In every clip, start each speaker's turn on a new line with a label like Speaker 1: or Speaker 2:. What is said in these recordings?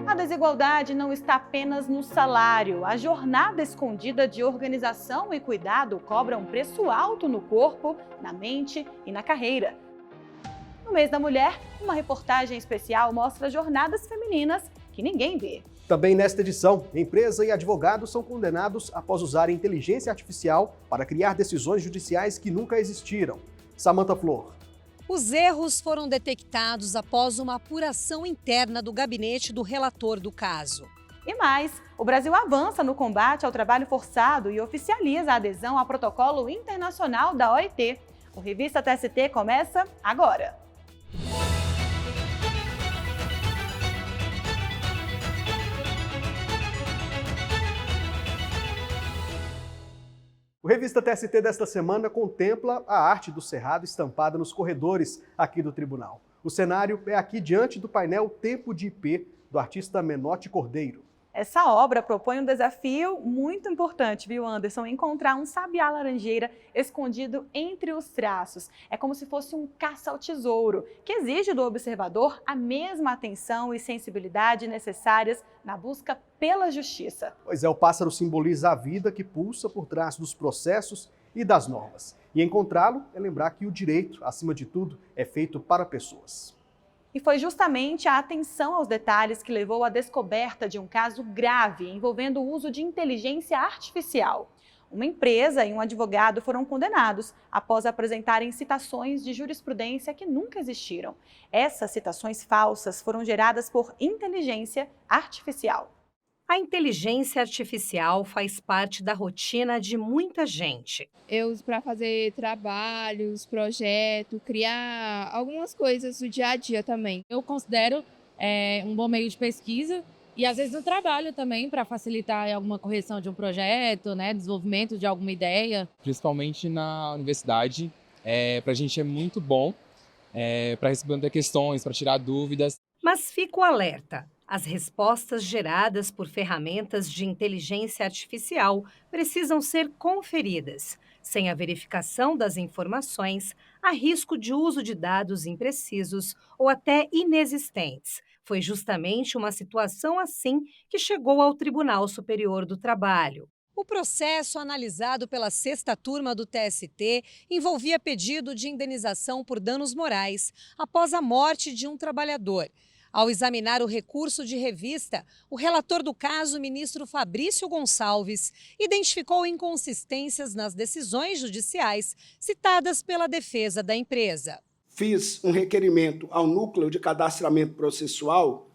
Speaker 1: A desigualdade não está apenas no salário. A jornada escondida de organização e cuidado cobra um preço alto no corpo, na mente e na carreira. No mês da mulher, uma reportagem especial mostra jornadas femininas que ninguém vê.
Speaker 2: Também nesta edição, empresa e advogados são condenados após usarem inteligência artificial para criar decisões judiciais que nunca existiram. Samantha Flor.
Speaker 3: Os erros foram detectados após uma apuração interna do gabinete do relator do caso.
Speaker 1: E mais, o Brasil avança no combate ao trabalho forçado e oficializa a adesão ao protocolo internacional da OIT. O Revista TST começa agora.
Speaker 2: O Revista TST desta semana contempla a arte do cerrado estampada nos corredores aqui do tribunal. O cenário é aqui diante do painel Tempo de IP, do artista Menotti Cordeiro.
Speaker 1: Essa obra propõe um desafio muito importante, viu, Anderson? Encontrar um sabiá-laranjeira escondido entre os traços. É como se fosse um caça ao tesouro, que exige do observador a mesma atenção e sensibilidade necessárias na busca pela justiça.
Speaker 2: Pois é, o pássaro simboliza a vida que pulsa por trás dos processos e das normas. E encontrá-lo é lembrar que o direito, acima de tudo, é feito para pessoas.
Speaker 1: E foi justamente a atenção aos detalhes que levou à descoberta de um caso grave envolvendo o uso de inteligência artificial. Uma empresa e um advogado foram condenados após apresentarem citações de jurisprudência que nunca existiram. Essas citações falsas foram geradas por inteligência artificial.
Speaker 3: A inteligência artificial faz parte da rotina de muita gente.
Speaker 4: Eu uso para fazer trabalhos, projetos, criar algumas coisas do dia a dia também.
Speaker 5: Eu considero um bom meio de pesquisa e às vezes no trabalho também para facilitar alguma correção de um projeto, desenvolvimento de alguma ideia.
Speaker 6: Principalmente na universidade, para a gente é muito bom para responder questões, para tirar dúvidas.
Speaker 3: Mas fica o alerta. As respostas geradas por ferramentas de inteligência artificial precisam ser conferidas. Sem a verificação das informações, há risco de uso de dados imprecisos ou até inexistentes. Foi justamente uma situação assim que chegou ao Tribunal Superior do Trabalho. O processo analisado pela 6ª turma do TST envolvia pedido de indenização por danos morais após a morte de um trabalhador. Ao examinar o recurso de revista, o relator do caso, o ministro Fabrício Gonçalves, identificou inconsistências nas decisões judiciais citadas pela defesa da empresa.
Speaker 7: Fiz um requerimento ao Núcleo de Cadastramento Processual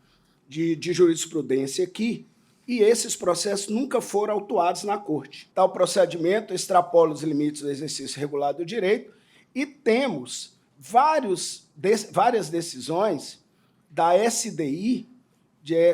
Speaker 7: de jurisprudência aqui, e esses processos nunca foram autuados na Corte. Tal procedimento extrapola os limites do exercício regular do direito e temos várias decisões da SDI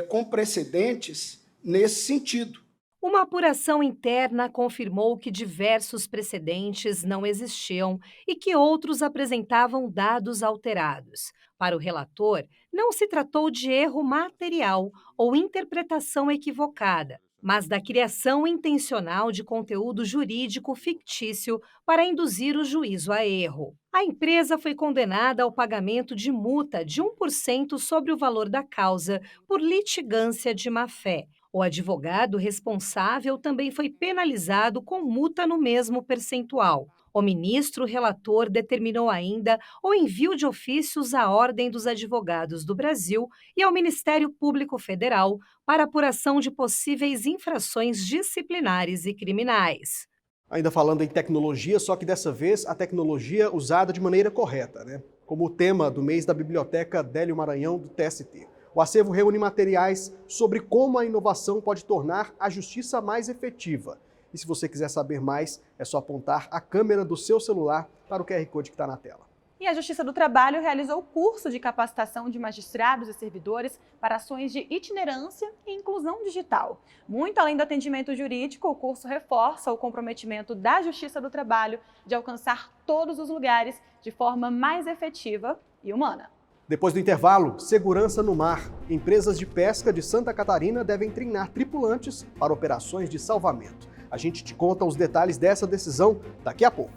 Speaker 7: com precedentes nesse sentido.
Speaker 3: Uma apuração interna confirmou que diversos precedentes não existiam e que outros apresentavam dados alterados. Para o relator, não se tratou de erro material ou interpretação equivocada, mas da criação intencional de conteúdo jurídico fictício para induzir o juízo a erro. A empresa foi condenada ao pagamento de multa de 1% sobre o valor da causa por litigância de má-fé. O advogado responsável também foi penalizado com multa no mesmo percentual. O ministro relator determinou ainda o envio de ofícios à Ordem dos Advogados do Brasil e ao Ministério Público Federal para apuração de possíveis infrações disciplinares e criminais.
Speaker 2: Ainda falando em tecnologia, só que dessa vez a tecnologia usada de maneira correta, como o tema do mês da Biblioteca Délio Maranhão do TST. O acervo reúne materiais sobre como a inovação pode tornar a justiça mais efetiva. E se você quiser saber mais, é só apontar a câmera do seu celular para o QR Code que está na tela.
Speaker 1: E a Justiça do Trabalho realizou o curso de capacitação de magistrados e servidores para ações de itinerância e inclusão digital. Muito além do atendimento jurídico, o curso reforça o comprometimento da Justiça do Trabalho de alcançar todos os lugares de forma mais efetiva e humana.
Speaker 2: Depois do intervalo, segurança no mar. Empresas de pesca de Santa Catarina devem treinar tripulantes para operações de salvamento. A gente te conta os detalhes dessa decisão daqui a pouco.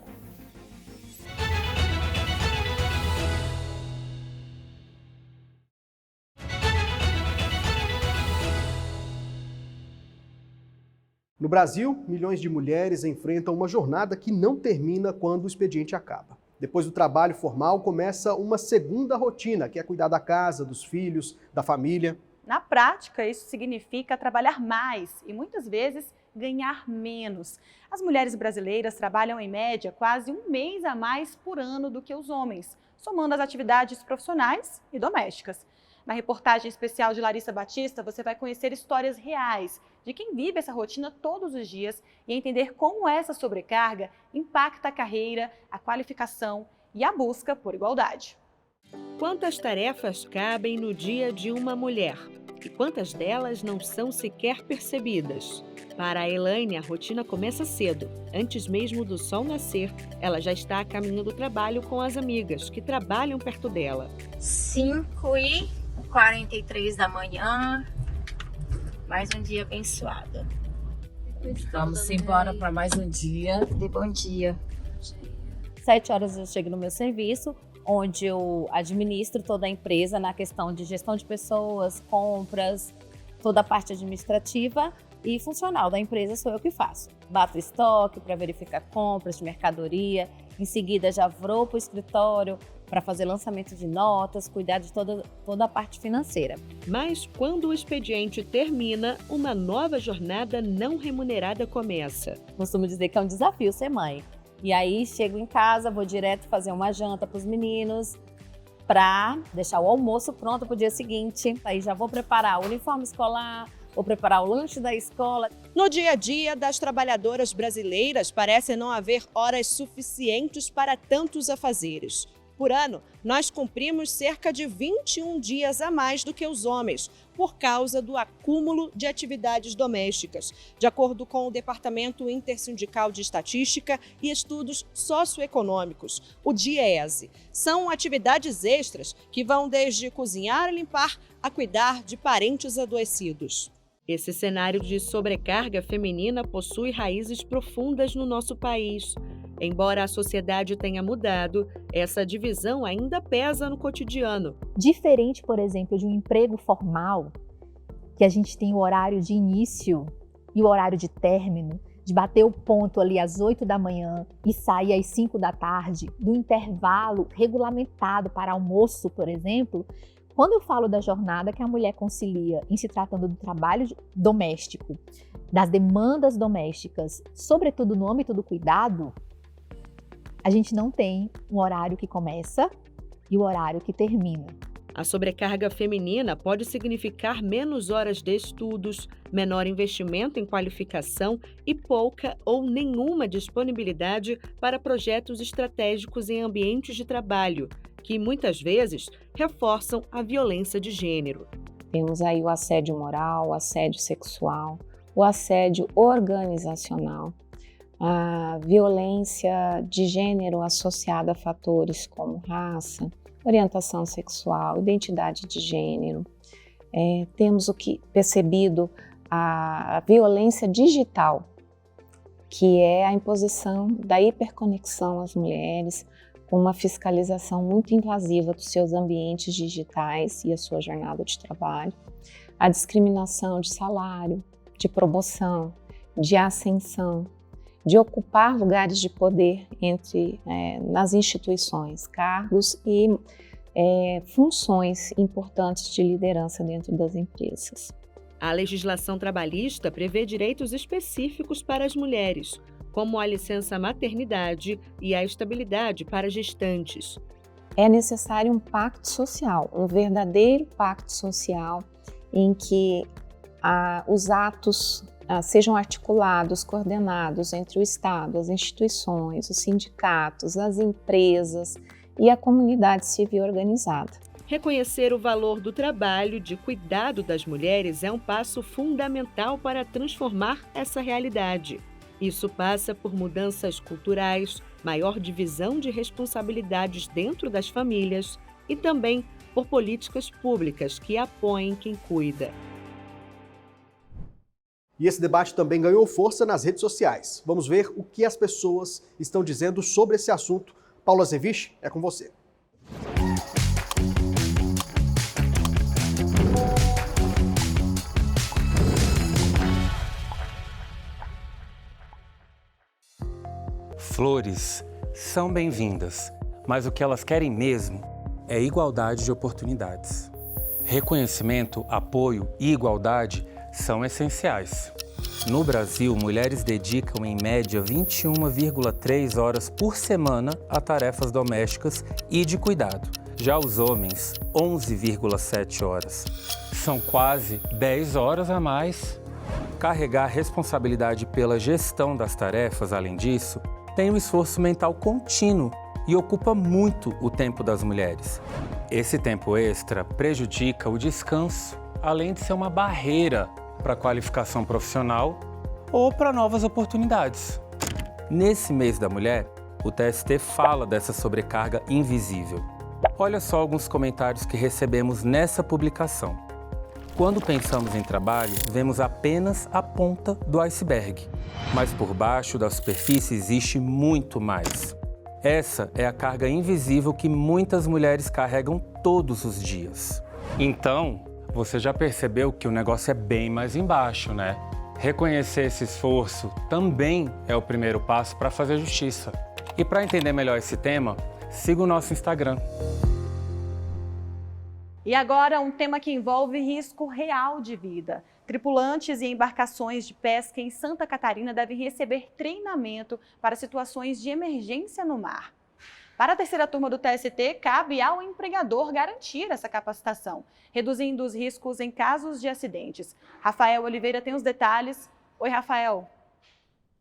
Speaker 2: No Brasil, milhões de mulheres enfrentam uma jornada que não termina quando o expediente acaba. Depois do trabalho formal, começa uma segunda rotina, que é cuidar da casa, dos filhos, da família.
Speaker 1: Na prática, isso significa trabalhar mais e, muitas vezes, ganhar menos. As mulheres brasileiras trabalham, em média, quase um mês a mais por ano do que os homens, somando as atividades profissionais e domésticas. Na reportagem especial de Larissa Batista, você vai conhecer histórias reais de quem vive essa rotina todos os dias e entender como essa sobrecarga impacta a carreira, a qualificação e a busca por igualdade.
Speaker 3: Quantas tarefas cabem no dia de uma mulher? E quantas delas não são sequer percebidas? Para a Elaine, a rotina começa cedo. Antes mesmo do sol nascer, ela já está a caminho do trabalho com as amigas, que trabalham perto dela.
Speaker 8: 5h43 da manhã, mais um dia abençoado.
Speaker 9: Vamos embora para mais um dia.
Speaker 8: Bom dia.
Speaker 9: 7 horas eu chego no meu serviço, onde eu administro toda a empresa na questão de gestão de pessoas, compras, toda a parte administrativa e funcional da empresa sou eu que faço. Bato estoque para verificar compras de mercadoria, em seguida já vou para o escritório para fazer lançamento de notas, cuidar de toda a parte financeira.
Speaker 3: Mas quando o expediente termina, uma nova jornada não remunerada começa.
Speaker 9: Costumo dizer que é um desafio ser mãe. E aí chego em casa, vou direto fazer uma janta para os meninos, para deixar o almoço pronto para o dia seguinte. Aí já vou preparar o uniforme escolar, vou preparar o lanche da escola.
Speaker 10: No dia a dia das trabalhadoras brasileiras, parece não haver horas suficientes para tantos afazeres. Por ano, nós cumprimos cerca de 21 dias a mais do que os homens, por causa do acúmulo de atividades domésticas, de acordo com o Departamento Intersindical de Estatística e Estudos Socioeconômicos, o DIEESE. São atividades extras que vão desde cozinhar e limpar a cuidar de parentes adoecidos.
Speaker 3: Esse cenário de sobrecarga feminina possui raízes profundas no nosso país. Embora a sociedade tenha mudado, essa divisão ainda pesa no cotidiano.
Speaker 11: Diferente, por exemplo, de um emprego formal, que a gente tem o horário de início e o horário de término, de bater o ponto ali às 8 da manhã e sair às 5 da tarde, do intervalo regulamentado para almoço, por exemplo. Quando eu falo da jornada que a mulher concilia em se tratando do trabalho doméstico, das demandas domésticas, sobretudo no âmbito do cuidado, a gente não tem um horário que começa e o horário que termina.
Speaker 3: A sobrecarga feminina pode significar menos horas de estudos, menor investimento em qualificação e pouca ou nenhuma disponibilidade para projetos estratégicos em ambientes de trabalho, que muitas vezes reforçam a violência de gênero.
Speaker 12: Temos aí o assédio moral, o assédio sexual, o assédio organizacional, a violência de gênero associada a fatores como raça, orientação sexual, identidade de gênero. Temos percebido a violência digital, que é a imposição da hiperconexão às mulheres, com uma fiscalização muito invasiva dos seus ambientes digitais e a sua jornada de trabalho, a discriminação de salário, de promoção, de ascensão, de ocupar lugares de poder nas instituições, cargos e funções importantes de liderança dentro das empresas.
Speaker 3: A legislação trabalhista prevê direitos específicos para as mulheres, como a licença maternidade e a estabilidade para gestantes.
Speaker 12: É necessário um pacto social, um verdadeiro pacto social em que os atos sejam articulados, coordenados entre o Estado, as instituições, os sindicatos, as empresas e a comunidade civil organizada.
Speaker 3: Reconhecer o valor do trabalho de cuidado das mulheres é um passo fundamental para transformar essa realidade. Isso passa por mudanças culturais, maior divisão de responsabilidades dentro das famílias e também por políticas públicas que apoiem quem cuida.
Speaker 2: E esse debate também ganhou força nas redes sociais. Vamos ver o que as pessoas estão dizendo sobre esse assunto. Paula Zevich, é com você.
Speaker 13: Flores são bem-vindas, mas o que elas querem mesmo é igualdade de oportunidades. Reconhecimento, apoio e igualdade são essenciais. No Brasil, mulheres dedicam em média 21,3 horas por semana a tarefas domésticas e de cuidado. Já os homens, 11,7 horas. São quase 10 horas a mais. Carregar a responsabilidade pela gestão das tarefas, além disso, tem um esforço mental contínuo e ocupa muito o tempo das mulheres. Esse tempo extra prejudica o descanso, além de ser uma barreira para a qualificação profissional ou para novas oportunidades. Nesse mês da mulher, o TST fala dessa sobrecarga invisível. Olha só alguns comentários que recebemos nessa publicação. Quando pensamos em trabalho, vemos apenas a ponta do iceberg, mas por baixo da superfície existe muito mais. Essa é a carga invisível que muitas mulheres carregam todos os dias. Então, você já percebeu que o negócio é bem mais embaixo, né? Reconhecer esse esforço também é o primeiro passo para fazer justiça. E para entender melhor esse tema, siga o nosso Instagram.
Speaker 1: E agora, um tema que envolve risco real de vida. Tripulantes e embarcações de pesca em Santa Catarina devem receber treinamento para situações de emergência no mar. Para a terceira turma do TST, cabe ao empregador garantir essa capacitação, reduzindo os riscos em casos de acidentes. Rafael Oliveira tem os detalhes. Oi, Rafael.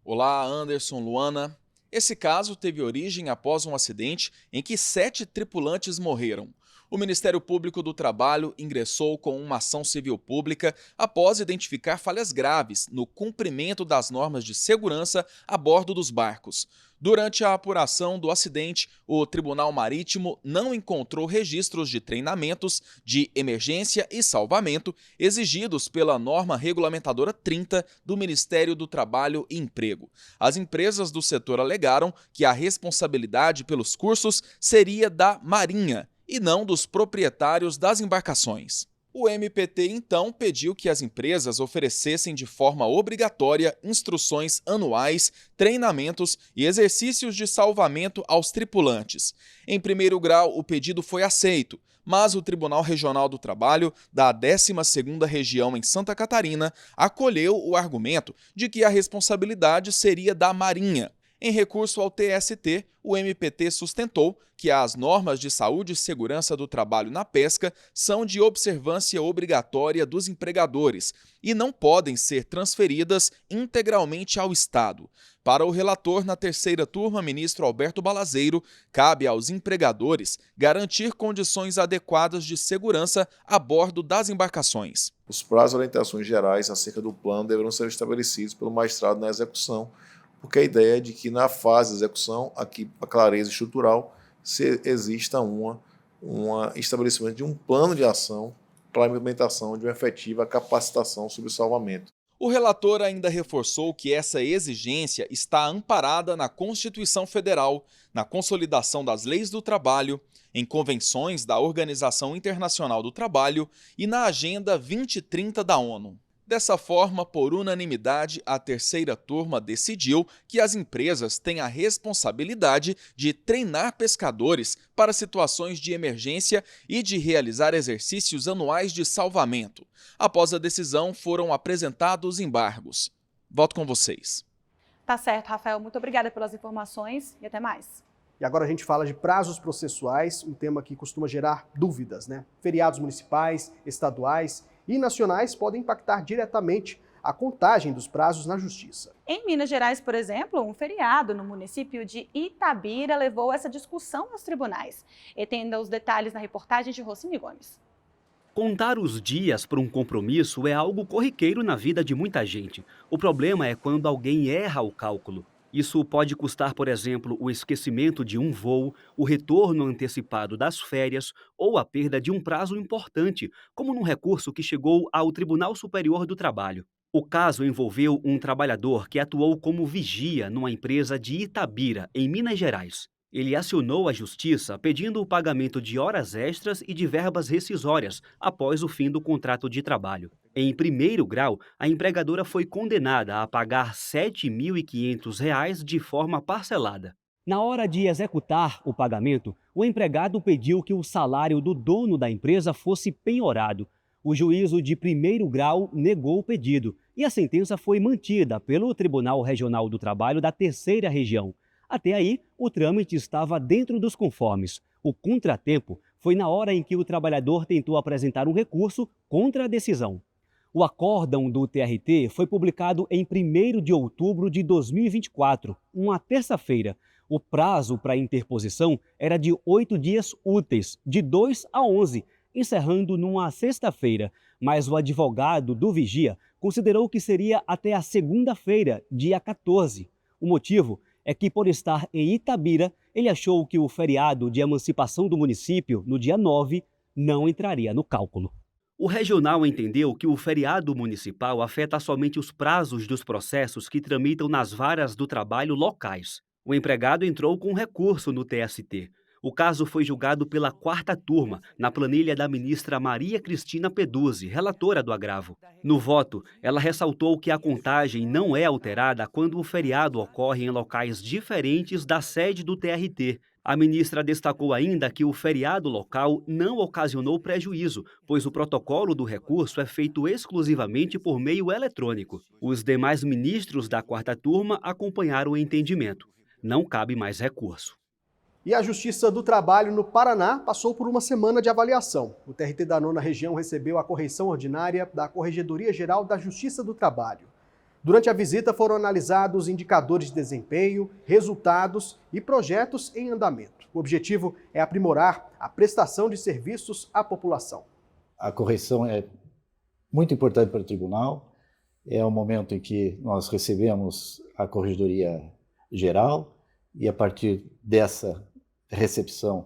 Speaker 14: Olá, Anderson, Luana. Esse caso teve origem após um acidente em que 7 tripulantes morreram. O Ministério Público do Trabalho ingressou com uma ação civil pública após identificar falhas graves no cumprimento das normas de segurança a bordo dos barcos. Durante a apuração do acidente, o Tribunal Marítimo não encontrou registros de treinamentos de emergência e salvamento exigidos pela norma regulamentadora 30 do Ministério do Trabalho e Emprego. As empresas do setor alegaram que a responsabilidade pelos cursos seria da Marinha e não dos proprietários das embarcações. O MPT, então, pediu que as empresas oferecessem de forma obrigatória instruções anuais, treinamentos e exercícios de salvamento aos tripulantes. Em primeiro grau, o pedido foi aceito, mas o Tribunal Regional do Trabalho, da 12ª Região em Santa Catarina, acolheu o argumento de que a responsabilidade seria da Marinha. Em recurso ao TST, o MPT sustentou que as normas de saúde e segurança do trabalho na pesca são de observância obrigatória dos empregadores e não podem ser transferidas integralmente ao Estado. Para o relator na terceira turma, ministro Alberto Balazeiro, cabe aos empregadores garantir condições adequadas de segurança a bordo das embarcações.
Speaker 15: Os prazos e orientações gerais acerca do plano deverão ser estabelecidos pelo magistrado na execução, porque a ideia é de que na fase de execução, aqui a clareza estrutural, se exista um estabelecimento de um plano de ação para a implementação de uma efetiva capacitação sobre o salvamento.
Speaker 14: O relator ainda reforçou que essa exigência está amparada na Constituição Federal, na consolidação das leis do trabalho, em convenções da Organização Internacional do Trabalho e na Agenda 2030 da ONU. Dessa forma, por unanimidade, a terceira turma decidiu que as empresas têm a responsabilidade de treinar pescadores para situações de emergência e de realizar exercícios anuais de salvamento. Após a decisão, foram apresentados embargos. Volto com vocês.
Speaker 1: Tá certo, Rafael. Muito obrigada pelas informações e até mais.
Speaker 2: E agora a gente fala de prazos processuais, um tema que costuma gerar dúvidas, né? Feriados municipais, estaduais e nacionais podem impactar diretamente a contagem dos prazos na Justiça.
Speaker 1: Em Minas Gerais, por exemplo, um feriado no município de Itabira levou essa discussão aos tribunais. Entenda os detalhes na reportagem de Rocine Gomes.
Speaker 16: Contar os dias para um compromisso é algo corriqueiro na vida de muita gente. O problema é quando alguém erra o cálculo. Isso pode custar, por exemplo, o esquecimento de um voo, o retorno antecipado das férias ou a perda de um prazo importante, como num recurso que chegou ao Tribunal Superior do Trabalho. O caso envolveu um trabalhador que atuou como vigia numa empresa de Itabira, em Minas Gerais. Ele acionou a justiça pedindo o pagamento de horas extras e de verbas rescisórias após o fim do contrato de trabalho. Em primeiro grau, a empregadora foi condenada a pagar R$ 7.500 de forma parcelada. Na hora de executar o pagamento, o empregado pediu que o salário do dono da empresa fosse penhorado. O juízo de primeiro grau negou o pedido e a sentença foi mantida pelo Tribunal Regional do Trabalho da Terceira Região. Até aí, o trâmite estava dentro dos conformes. O contratempo foi na hora em que o trabalhador tentou apresentar um recurso contra a decisão. O acórdão do TRT foi publicado em 1º de outubro de 2024, uma terça-feira. O prazo para interposição era de 8 dias úteis, de 2 a 11, encerrando numa sexta-feira. Mas o advogado do vigia considerou que seria até a segunda-feira, dia 14. O motivo é que, por estar em Itabira, ele achou que o feriado de emancipação do município, no dia 9, não entraria no cálculo. O regional entendeu que o feriado municipal afeta somente os prazos dos processos que tramitam nas varas do trabalho locais. O empregado entrou com recurso no TST. O caso foi julgado pela 4ª turma, na planilha da ministra Maria Cristina Peduzzi, relatora do agravo. No voto, ela ressaltou que a contagem não é alterada quando o feriado ocorre em locais diferentes da sede do TRT. A ministra destacou ainda que o feriado local não ocasionou prejuízo, pois o protocolo do recurso é feito exclusivamente por meio eletrônico. Os demais ministros da 4ª turma acompanharam o entendimento. Não cabe mais recurso.
Speaker 2: E a Justiça do Trabalho no Paraná passou por uma semana de avaliação. O TRT da 9ª Região recebeu a correição ordinária da Corregedoria Geral da Justiça do Trabalho. Durante a visita foram analisados indicadores de desempenho, resultados e projetos em andamento. O objetivo é aprimorar a prestação de serviços à população.
Speaker 17: A correição é muito importante para o tribunal. É o momento em que nós recebemos a Corregedoria Geral e a partir dessa recepção,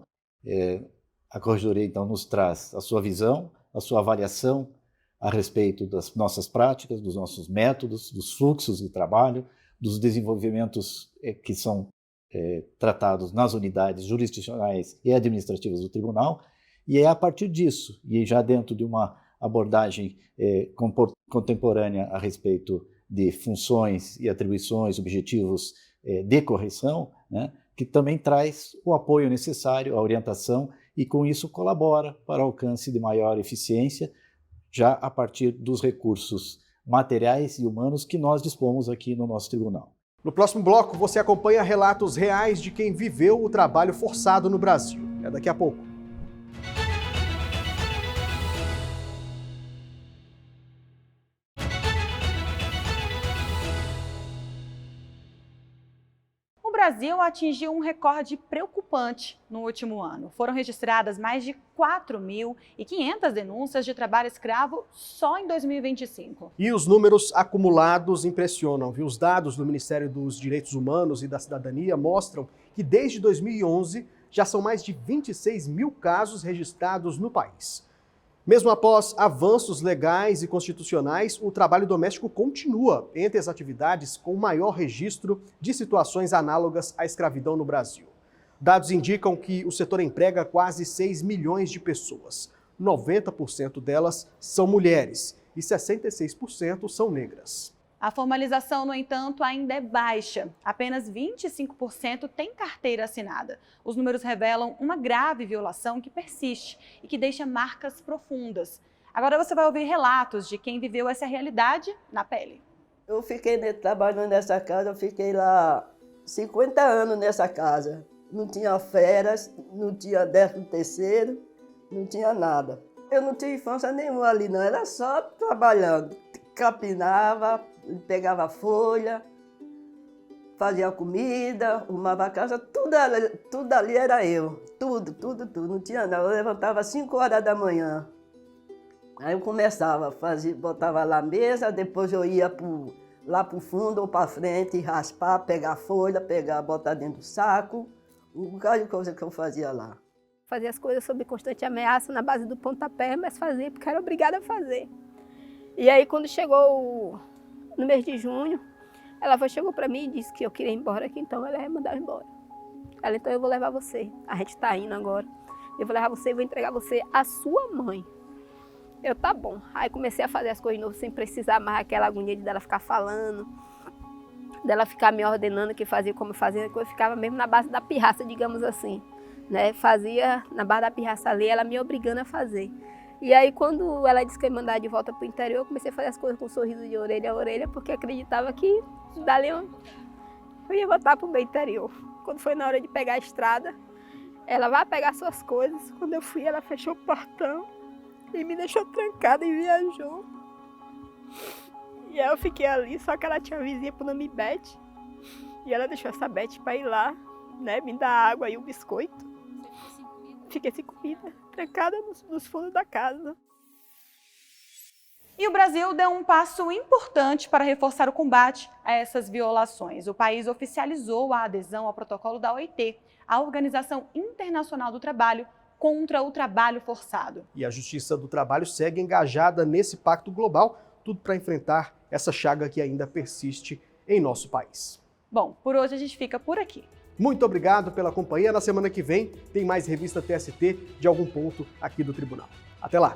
Speaker 17: a Corregedoria então nos traz a sua visão, a sua avaliação a respeito das nossas práticas, dos nossos métodos, dos fluxos de trabalho, dos desenvolvimentos que são tratados nas unidades jurisdicionais e administrativas do tribunal, e é a partir disso, e já dentro de uma abordagem contemporânea a respeito de funções e atribuições, objetivos de correição, né, que também traz o apoio necessário, a orientação, e com isso colabora para o alcance de maior eficiência, já a partir dos recursos materiais e humanos que nós dispomos aqui no nosso tribunal.
Speaker 2: No próximo bloco, você acompanha relatos reais de quem viveu o trabalho forçado no Brasil. É daqui a pouco.
Speaker 1: O Brasil atingiu um recorde preocupante no último ano. Foram registradas mais de 4.500 denúncias de trabalho escravo só em 2025.
Speaker 2: E os números acumulados impressionam, viu? Os dados do Ministério dos Direitos Humanos e da Cidadania mostram que desde 2011 já são mais de 26 mil casos registrados no país. Mesmo após avanços legais e constitucionais, o trabalho doméstico continua entre as atividades com maior registro de situações análogas à escravidão no Brasil. Dados indicam que o setor emprega quase 6 milhões de pessoas. 90% delas são mulheres e 66% são negras.
Speaker 1: A formalização, no entanto, ainda é baixa. Apenas 25% tem carteira assinada. Os números revelam uma grave violação que persiste e que deixa marcas profundas. Agora você vai ouvir relatos de quem viveu essa realidade na pele.
Speaker 18: Eu fiquei trabalhando nessa casa, eu fiquei lá 50 anos nessa casa. Não tinha férias, não tinha 13º, não tinha nada. Eu não tinha infância nenhuma ali não, era só trabalhando. Capinava, pegava folha, fazia comida, arrumava a casa, tudo ali era eu. Tudo, não tinha nada. Eu levantava às 5 horas da manhã. Aí eu começava, botava lá a mesa, depois eu ia lá para o fundo ou para frente, raspar, pegar folha, botar dentro do saco. Um bocado de coisa que eu fazia lá.
Speaker 19: Fazia as coisas sob constante ameaça, na base do pontapé, mas fazia porque era obrigada a fazer. E aí, quando chegou no mês de junho, ela chegou para mim e disse que eu queria ir embora, que então ela ia mandar embora. Ela, então eu vou levar você. A gente está indo agora. Eu vou levar você e vou entregar você à sua mãe. Eu, tá bom. Aí comecei a fazer as coisas de novo, sem precisar mais aquela agonia de dela ficar falando, dela ficar me ordenando que fazia como fazia, eu ficava mesmo na base da pirraça, digamos assim, né? Fazia na base da pirraça ali, ela me obrigando a fazer. E aí quando ela disse que ia mandar de volta para o interior, eu comecei a fazer as coisas com um sorriso de orelha a orelha, porque acreditava que dali eu ia voltar para o meu interior. Quando foi na hora de pegar a estrada, ela vai pegar suas coisas. Quando eu fui, ela fechou o portão e me deixou trancada e viajou. E aí eu fiquei ali, só que ela tinha uma vizinha por nome Beth. E ela deixou essa Beth para ir lá, né, me dar água e o biscoito. Fiquei sem comida, trancada nos fundos da casa.
Speaker 1: E o Brasil deu um passo importante para reforçar o combate a essas violações. O país oficializou a adesão ao protocolo da OIT, a Organização Internacional do Trabalho, contra o trabalho forçado.
Speaker 2: E a Justiça do Trabalho segue engajada nesse pacto global, tudo para enfrentar essa chaga que ainda persiste em nosso país.
Speaker 1: Bom, por hoje a gente fica por aqui.
Speaker 2: Muito obrigado pela companhia. Na semana que vem tem mais Revista TST de algum ponto aqui do Tribunal. Até lá!